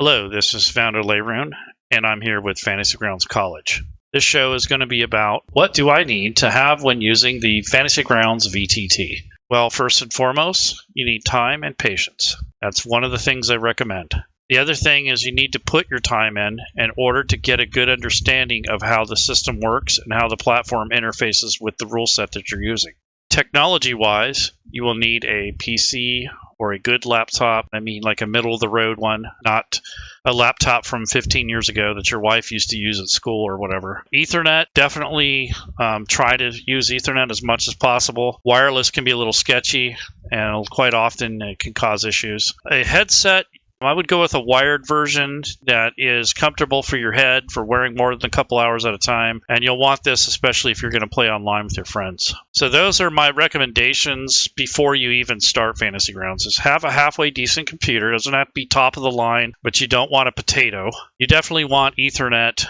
Hello, this is Founder Leyrune, and I'm here with Fantasy Grounds College. This show is going to be about what do I need to have when using the Fantasy Grounds VTT. Well, first and foremost, you need time and patience. That's one of the things I recommend. The other thing is you need to put your time in order to get a good understanding of how the system works and how the platform interfaces with the rule set that you're using. Technology-wise, you will need a PC or a good laptop. I mean, like a middle-of-the-road one, not a laptop from 15 years ago that your wife used to use at school or whatever. Ethernet, definitely try to use Ethernet as much as possible. Wireless can be a little sketchy, and quite often it can cause issues. A headset, I would go with a wired version that is comfortable for your head for wearing more than a couple hours at a time. And you'll want this especially if you're going to play online with your friends. So those are my recommendations before you even start Fantasy Grounds. Is have a halfway decent computer. It doesn't have to be top of the line, but you don't want a potato. You definitely want Ethernet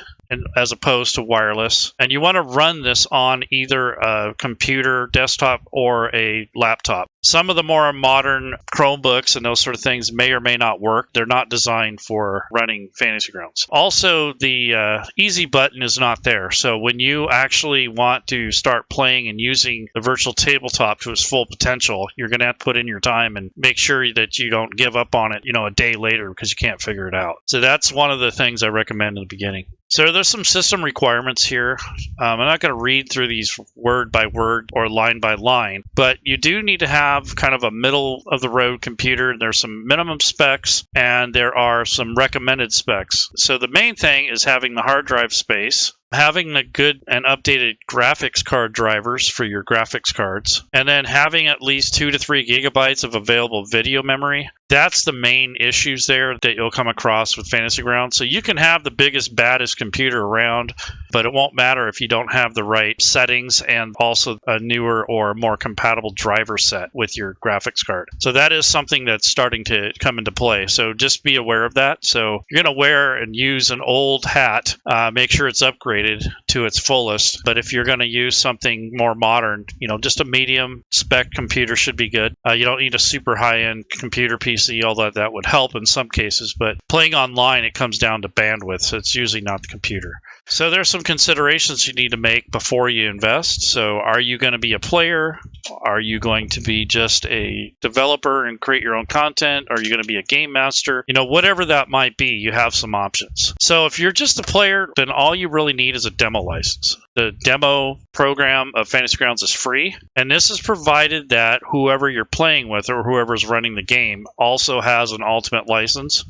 as opposed to wireless. And you want to run this on either a computer, desktop, or a laptop. Some of the more modern Chromebooks and those sort of things may or may not work. They're not designed for running Fantasy Grounds. Also, the easy button is not there. So when you actually want to start playing and using the virtual tabletop to its full potential, you're going to have to put in your time and make sure that you don't give up on it, a day later because you can't figure it out. So that's one of the things I recommend in the beginning. So there's some system requirements here. I'm not going to read through these word by word or line by line, but you do need to have kind of a middle-of-the-road computer. There's some minimum specs, and there are some recommended specs. So the main thing is having the hard drive space, having the good and updated graphics card drivers for your graphics cards, and then having at least 2 to 3 gigabytes of available video memory. That's the main issues there that you'll come across with Fantasy Grounds. So you can have the biggest, baddest computer around, but it won't matter if you don't have the right settings and also a newer or more compatible driver set with your graphics card. So that is something that's starting to come into play. So just be aware of that. So you're going to wear and use an old hat, make sure it's upgraded to its fullest. But if you're going to use something more modern, just a medium spec computer should be good. You don't need a super high-end computer PC, although that would help in some cases. But playing online, it comes down to bandwidth, so it's usually not the computer. So there's some considerations you need to make before you invest. So are you going to be a player? Are you going to be just a developer and create your own content? Are you going to be a game master? Whatever that might be, you have some options. So if you're just a player, then all you really need is a demo license. The demo program of Fantasy Grounds is free, and this is provided that whoever you're playing with or whoever's running the game also has an ultimate license.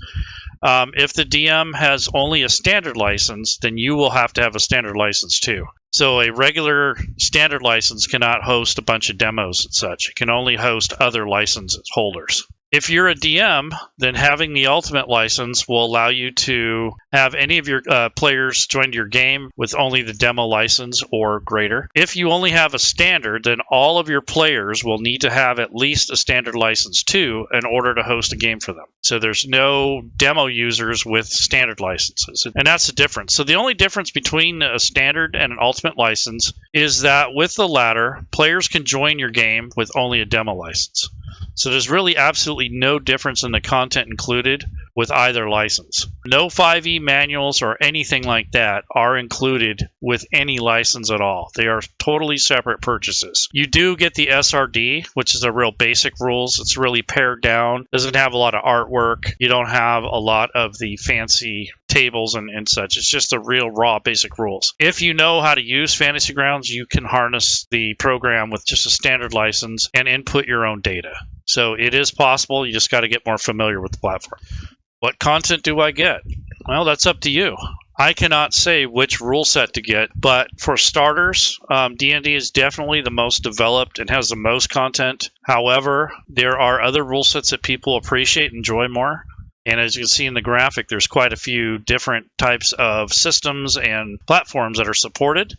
If the DM has only a standard license, then you will have to have a standard license too. So a regular standard license cannot host a bunch of demos and such. It can only host other license holders. If you're a DM, then having the ultimate license will allow you to have any of your players join your game with only the demo license or greater. If you only have a standard, then all of your players will need to have at least a standard license too in order to host a game for them. So there's no demo users with standard licenses, and that's the difference. So the only difference between a standard and an ultimate license is that with the latter, players can join your game with only a demo license. So there's really absolutely no difference in the content included with either license. No 5e manuals or anything like that are included with any license at all. They are totally separate purchases. You do get the SRD, which is a real basic rules. It's really pared down. Doesn't have a lot of artwork. You don't have a lot of the fancy tables and such. It's just the real raw basic rules. If you know how to use Fantasy Grounds, you can harness the program with just a standard license and input your own data. So it is possible. You just got to get more familiar with the platform. What content do I get? Well, that's up to you. I cannot say which rule set to get, but for starters, D&D is definitely the most developed and has the most content. However, there are other rule sets that people appreciate and enjoy more. And as you can see in the graphic, there's quite a few different types of systems and platforms that are supported.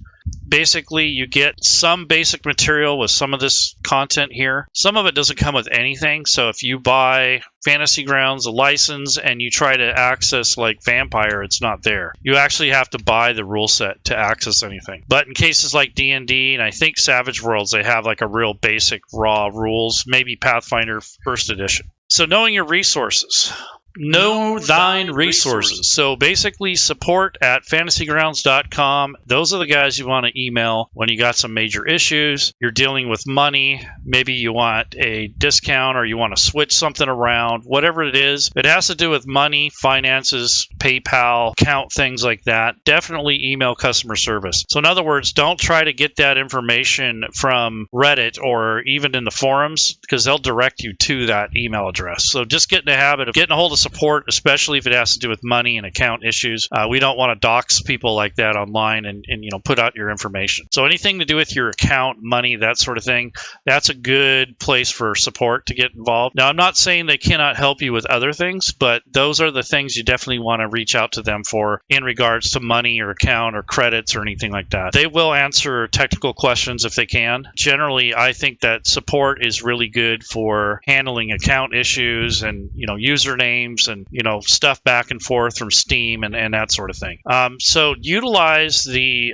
Basically, you get some basic material with some of this content here. Some of it doesn't come with anything. So if you buy Fantasy Grounds, a license, and you try to access like Vampire, it's not there. You actually have to buy the rule set to access anything. But in cases like D&D, and I think Savage Worlds, they have like a real basic raw rules, maybe Pathfinder First Edition. So knowing your resources. Know thine resources. So basically, support at fantasygrounds.com. Those are the guys you want to email when you got some major issues. You're dealing with money. Maybe you want a discount or you want to switch something around. Whatever it is, it has to do with money, finances, PayPal, account, things like that. Definitely email customer service. So in other words, don't try to get that information from Reddit or even in the forums, because they'll direct you to that email address. So just get in the habit of getting a hold of support, especially if it has to do with money and account issues. We don't want to dox people like that online and put out your information. So anything to do with your account, money, that sort of thing, that's a good place for support to get involved. Now, I'm not saying they cannot help you with other things, but those are the things you definitely want to reach out to them for in regards to money or account or credits or anything like that. They will answer technical questions if they can. Generally, I think that support is really good for handling account issues and usernames and stuff back and forth from Steam and that sort of thing. So utilize the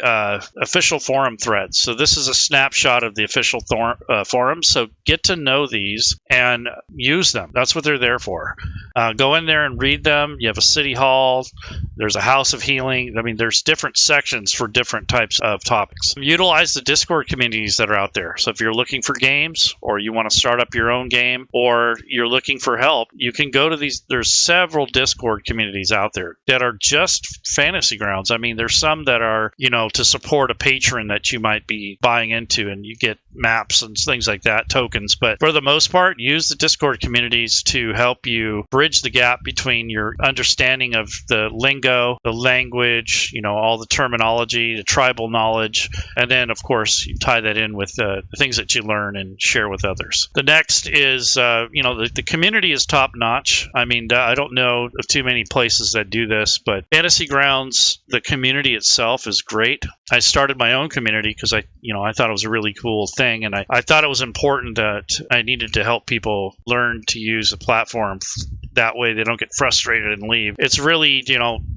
official forum threads. So this is a snapshot of the official forums. So get to know these and use them. That's what they're there for. Go in there and read them. You have a city hall. There's a house of healing. I mean, there's different sections for different types of topics. Utilize the Discord communities that are out there. So if you're looking for games, or you want to start up your own game, or you're looking for help, you can go to these. There's several Discord communities out there that are just Fantasy Grounds. I mean, there's some that are, to support a patron that you might be buying into, and you get maps and things like that, tokens. But for the most part, use the Discord communities to help you bridge the gap between your understanding of the lingo, the language, all the terminology, the tribal knowledge, and then, of course, you tie that in with the things that you learn and share with others. The next is, the community is top notch. I mean, I don't know of too many places that do this, but Fantasy Grounds, the community itself is great. I started my own community because I thought it was a really cool thing, and I thought it was important that I needed to help people learn to use the platform. That way they don't get frustrated and leave. It's really,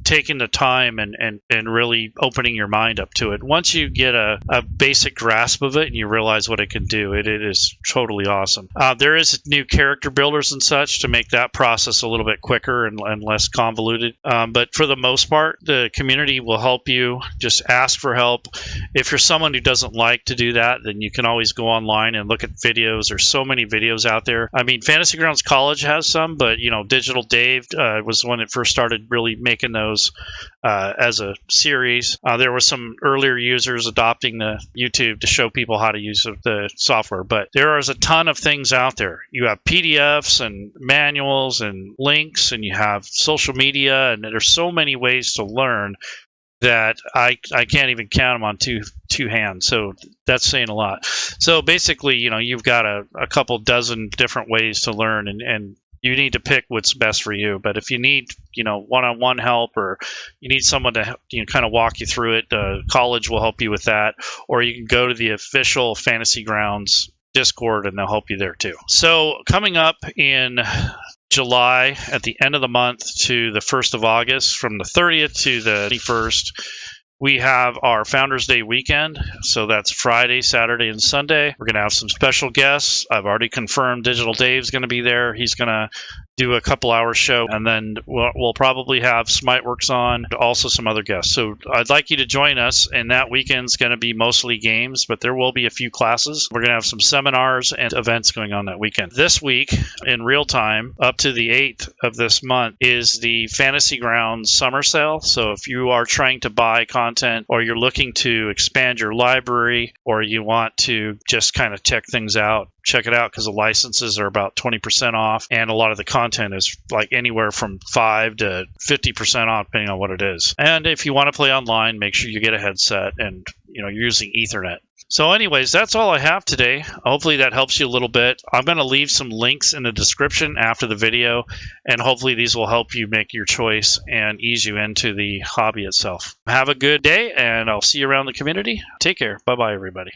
taking the time and really opening your mind up to it. Once you get a basic grasp of it and you realize what it can do, it is totally awesome. There is new character builders and such to make that process a little bit quicker and less convoluted. But for the most part, the community will help you. Just ask for help. If you're someone who doesn't like to do that, then you can always go online and look at videos. There's so many videos out there. I mean, Fantasy Grounds College has some, but Digital Dave was the one that first started really making those as a series. There were some earlier users adopting the YouTube to show people how to use the software, but there is a ton of things out there. You have PDFs and manuals and links, and you have social media, and there's so many ways to learn that I can't even count them on two hands. So that's saying a lot. So basically, you've got a couple dozen different ways to learn, and you need to pick what's best for you. But if you need, one-on-one help, or you need someone to kind of walk you through it, the college will help you with that. Or you can go to the official Fantasy Grounds Discord, and they'll help you there too. So coming up in July, at the end of the month to the 1st of August, from the 30th to the 21st, we have our Founders Day weekend. So that's Friday, Saturday, and Sunday. We're going to have some special guests. I've already confirmed Digital Dave's going to be there. He's going to do a couple hour show, and then we'll probably have Smiteworks on, also some other guests. So I'd like you to join us, and that weekend's going to be mostly games, but there will be a few classes. We're going to have some seminars and events going on that weekend. This week, in real time, up to the 8th of this month, is the Fantasy Grounds Summer Sale. So if you are trying to buy content, or you're looking to expand your library, or you want to just kind of check things out, check it out, because the licenses are about 20% off, and a lot of the content is like anywhere from 5 to 50% off, depending on what it is. And if you want to play online, make sure you get a headset and you're using Ethernet. So anyways, that's all I have today. Hopefully that helps you a little bit. I'm going to leave some links in the description after the video, and hopefully these will help you make your choice and ease you into the hobby itself. Have a good day, and I'll see you around the community. Take care. Bye-bye, everybody.